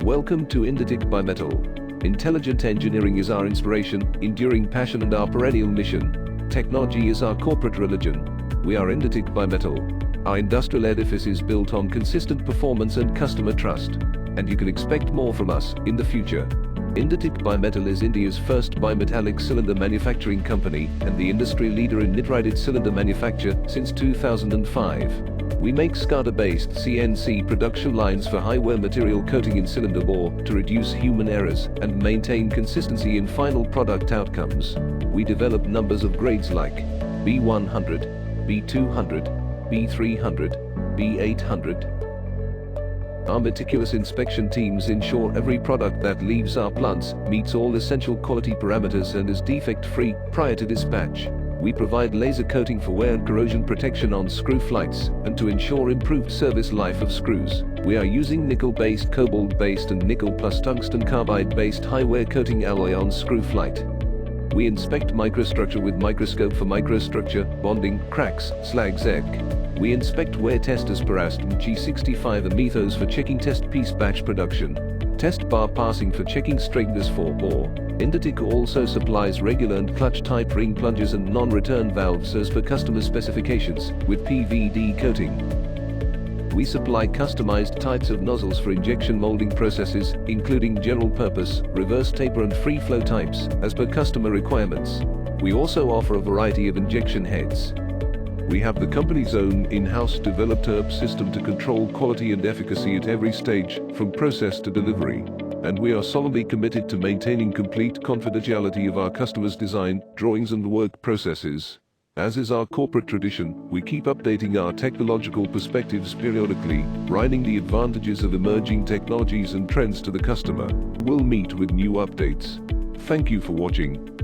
Welcome to Indotech Bimetal. Intelligent engineering is our inspiration, enduring passion and our perennial mission. Technology is our corporate religion. We are Indotech Bimetal. Our industrial edifice is built on consistent performance and customer trust. And you can expect more from us in the future. Indotech Bimetal is India's first bimetallic cylinder manufacturing company and the industry leader in nitrided cylinder manufacture since 2005. We make SCADA-based CNC production lines for high-wear material coating in cylinder bore to reduce human errors and maintain consistency in final product outcomes. We develop numbers of grades like B100, B200, B300, B800. Our meticulous inspection teams ensure every product that leaves our plants meets all essential quality parameters and is defect-free prior to dispatch. We provide laser coating for wear and corrosion protection on screw flights and to ensure improved service life of screws. We are using nickel-based, cobalt-based and nickel plus tungsten carbide-based high-wear coating alloy on screw flight. We inspect microstructure with microscope for microstructure, bonding, cracks, slags, egg. We inspect wear testers per ASTM G65 and methos for checking test piece batch production. Test bar passing for checking straightness for bore. Indotech also supplies regular and clutch type ring plungers and non-return valves as per customer specifications with PVD coating. We supply customized types of nozzles for injection molding processes, including general purpose, reverse taper and free flow types as per customer requirements. We also offer a variety of injection heads. We have the company's own in-house developed ERP system to control quality and efficacy at every stage, from process to delivery. And we are solemnly committed to maintaining complete confidentiality of our customers' design, drawings and work processes. As is our corporate tradition, we keep updating our technological perspectives periodically, bringing the advantages of emerging technologies and trends to the customer. We'll meet with new updates. Thank you for watching.